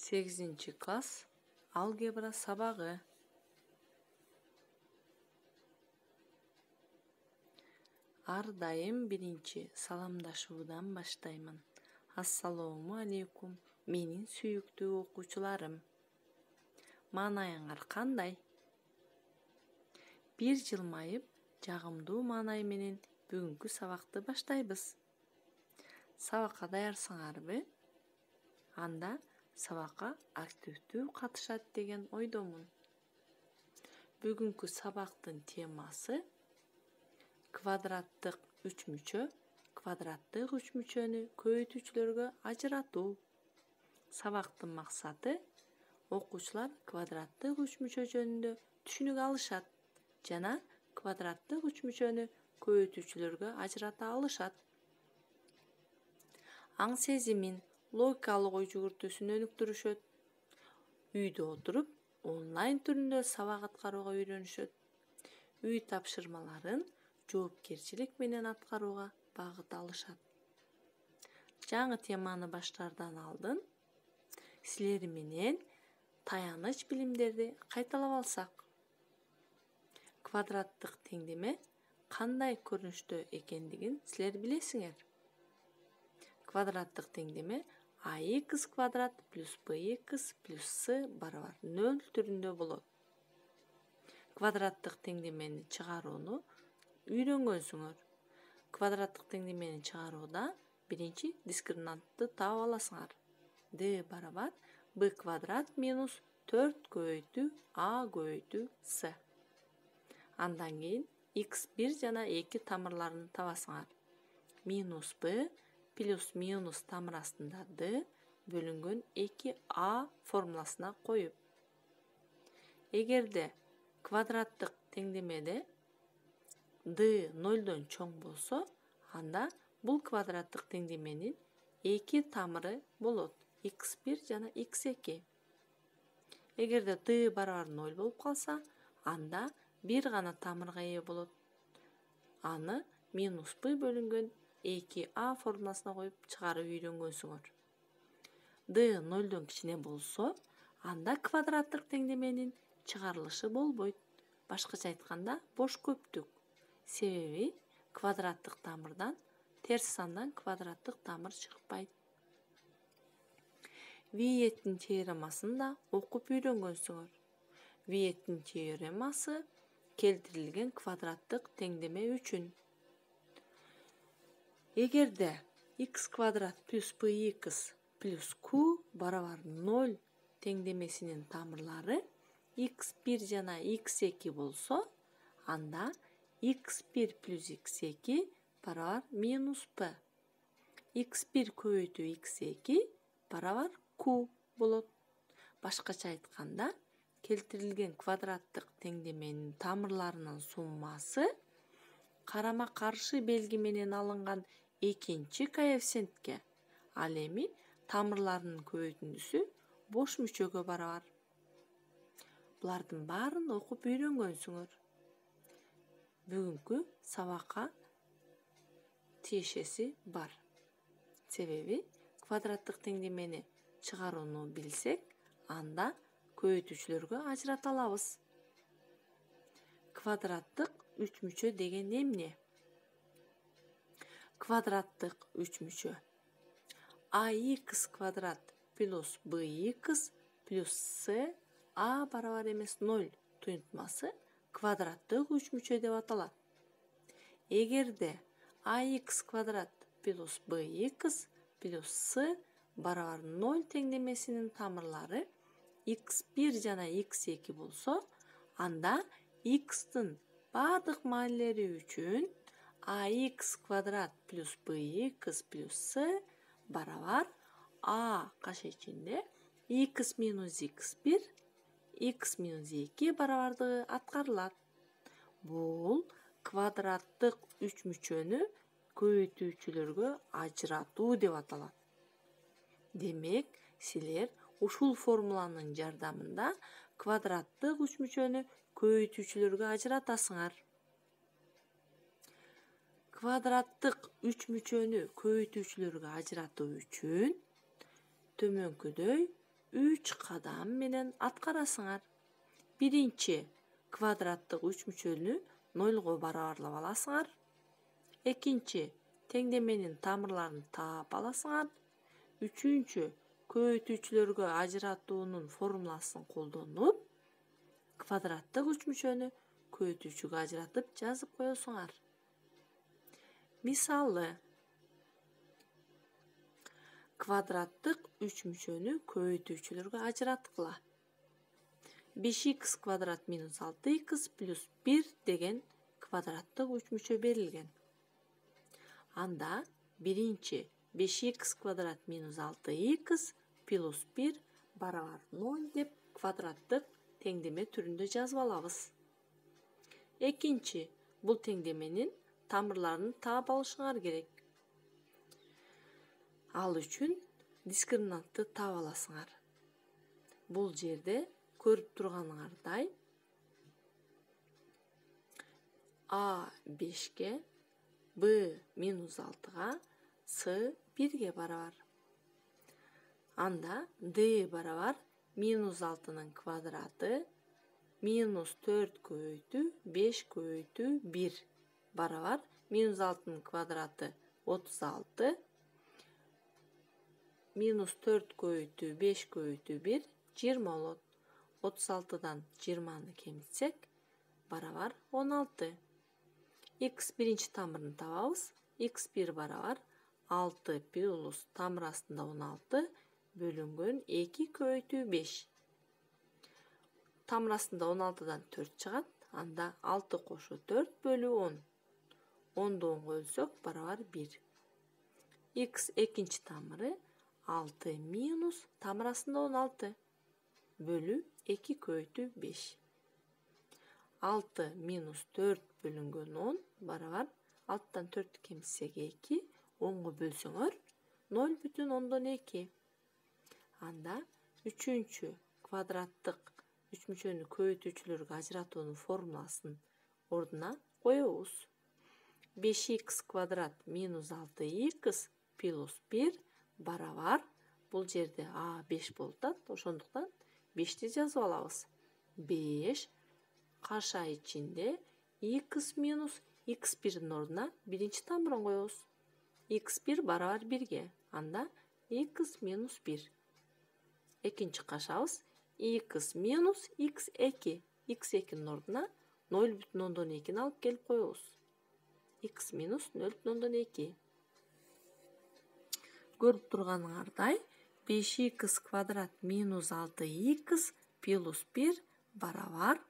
8-класс алгебра сабагы. Ар дайым биринчи саламдашуудан баштаймын. Ассалому алейкум, менин сүйүктүү окуучуларым. Маанайыңар кандай? Бир жылмайып, жагымдуу маанай менен бүгүнкү сабакты баштайбыз. Сабакка даярсыңарбы? Анда сабакка активдүү катышат деген ойдомун. Бүгүнкү сабактын темасы квадраттык үчмүчө, квадраттык үчмүчөнү көбөйтүүчүлөргө ажыратуу. Сабактын максаты окуучулар квадраттык үчмүчө жөнүндө түшүнүк алышат жана квадраттык үчмүчөнү көбөйтүүчүлөргө ажырата алышат. Аң сезимин, логикалык ой жүгүртүүсүн өнүктүрүшөт. Үйдө отуруп, онлайн түрүндө сабак аткарууга үйрөнүшөт. Үй тапшырмаларын жоопкерчилик менен аткарууга багыт алышат. Жаңы теманы баштаардан алдын силер менен таяныч билимдерди кайталап алсак. Квадраттык теңдеме кандай көрүнүштө экендигин силер билесиңер. Квадраттык теңдеме ax квадрат плюс bx плюс c барабар 0 түрүндө болот. Квадраттык теңдемени чыгарууну үйрөнгөнсүңөр. Квадраттык теңдемени чыгарууда биринчи дискриминантты таап аласыңар. d барабар b квадрат минус 4 көбөйтүү a көбөйтүү c. Андан кийин x1 жана 2 тамырларын табасыңар. Минус b плюс минус тамыр астында d бөлүнгөн 2a формуласына коюп. Эгерде квадраттык теңдемеде d 0дон чоң болсо, анда бул квадраттык теңдеменин 2 тамыры болот. x1 жана x2. Эгерде d барабар 0 болуп калса, анда бир гана тамырга ээ болот. Аны минус b бөлүнгөн 2a формуласына коюп чыгарып үйрөнгөнсүңөр. d 0дон кичине болсо, анда квадраттык теңдеменин чыгарылышы болбойт. Башкача айтканда, бош көптүк. Себеби квадраттык тамырдан терс сандан квадраттык тамыр чыкпайт. Виеттин теоремасын да окуп үйрөнгөнсүңөр. Виеттин теоремасы келтирилген квадраттык теңдеме үчүн. Эгерде x квадрат плюс bx плюс q барабар 0 теңдемесинин тамырлары x1 жана x2 болсо, анда x1 плюс x2 барабар минус p. x1 көбөйтүү x2 барабар q болот. Башкача айтканда, келтирилген квадраттык теңдеменин тамырларынын суммасы карама-каршы белги менен алынган экинчи коэффициентке, ал эми тамырларынын көбөйтүндүсү бош мүчөгө барабар. Булардын баарын окуп үйрөнгөнсүңөр. Бүгүнкү сабакка тиешеси бар. Себеби квадраттык теңдемени чыгарууну билсек, анда көбөйтүүчүлөргө ажырата алабыз. Квадраттык үчмүчө деген эмне? Квадраттык үчмүчө ax квадрат плюс bx плюс c a барабар эмес 0 туюнтмасы квадраттык үчмүчө деп аталат. Эгерде ax квадрат плюс bx плюс c барабар 0 теңдемесинин тамырлары x1 жана x2 болсо, анда x-тын бардык маанилери үчүн ax квадрат плюс bx плюс c барабар a каша ичинде x минус x1, x минус 2 барабардыгы аткарылат. Бул квадраттык үчмүчөнү көбөйтүүчүлөргө ажыратуу деп аталат. Демек, силер ушул формуланын жардамында квадраттык үчмүчөнү көбөйтүүчүлөргө ажыратасыңар. Квадраттык үчмүчөнү көбөйтүүчүлөргө ажыратуу үчүн төмөнкүдөй 3 qadam menen atkarasыңар. Birinci kvadrattық üçmüçölünü 0'ga barabarlap alasыңар. Ekinci tengdeменин тамырларын таап аласыңар. Üçüncü көбөйтүүчүлөргө ажыратуунун формуласын колдонуп, квадраттык üçмүчөнү көбөйтүүчүгө ажыратып жазып коесуңар. Мисалы, квадраттык üçмүчөнү көбөйтүүчүлөргө ажыраткыла. 5x квадрат минус 6x плюс 1 деген квадраттык üçмүчө берилген. Анда биринчи 5x квадрат минус 6x плюс 1 барабар 0 деп квадраттык теңдеме түрүндө жазып алабыз. Экинчи, бул теңдеменин тамырларын таап алышыңар керек. Ал үчүн дискриминантты таап аласыңар. Бул жерде көрүп турганыңардай А 5-ке, Б минус 6-га, С 1-ге барабар. Анда D барабар минус 6-нын квадраты минус 4 көбөйтүү 5 көбөйтүү 1 барабар минус 6-нын квадраты 36 минус 4 көбөйтүү 5 көбөйтүү 1 20 болот. 36-дан 20-ны кемитсек барабар 16. X биринчи тамырын табабыз. X1 барабар 6 плюс тамыр астында 16 бөлүнгөн 2 көбөйтүү 5. Тамыр астында 16-дан 4 чыгат. Анда 6 кошо 4 бөлүү 10. 10-ду 10-га бөлсөк барабар 1. X экинчи тамыры 6 минус тамыр астында 16 бөлүү 2 көбөйтүү 5. 6 минус 4 бөлүнгөн 10 барабар 6-дан 4 кемитсек 2, 10-га бөлсөңөр 0,2. Анда үчүнчү квадраттык üçмүчөнү көбөйтүүчүлөргө ажыратуунун формуласын ордуна коебуз. 5x квадрат минус 6x плюс 1 барабар, бул жерде А 5 болуп атат, ошондуктан 5-ти жазып алабыз. 5 каша ичинде x минус x1'in ордуна биринчи тамырын коебуз. x1 барабар 1-ге, анда x минус 1. Экинчи кашабыз x минус x2. x2'nin ордуна 0,2'ni алып келип коебуз. x минус 0,2. Көрүп турганыңардай 5x квадрат минус 6x плюс 1 барабар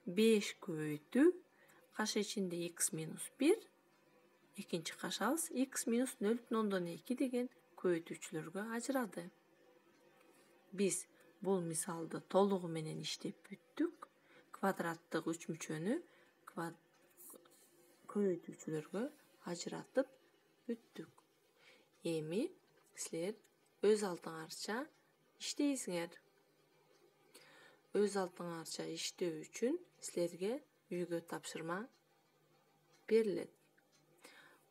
5 көбөйтүү каша ичинде x минус 1. Экинчи кашабыз x минус 0,2 деген көбөйтүүчүлөргө ажырады. Биз бул мисалды толугу менен иштеп бүттүк. Квадраттык üçмүчөнү көбөйтүүчүлөргө ажыратып бүттүк. Эми силер өз алдыңарча иштейсиңер. Өз алдыңарча иштөө үчүн силерге үйгө тапшырма берилет.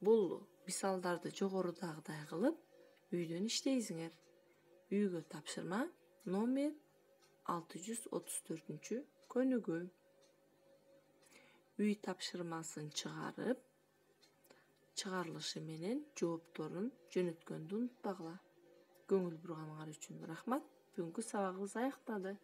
Бул мисалдарды жогорудагыдай кылып үйдөн иштейсиңер. Үйгө тапшырма номер 634 көнүгүү. Үй тапшырмасын чыгарып, чыгарылышы менен жоопторун жөнөткөндү унутпагыла. Көңүл бурганыңар үчүн рахмат. Бүгүнкү сабагыбыз аяктады.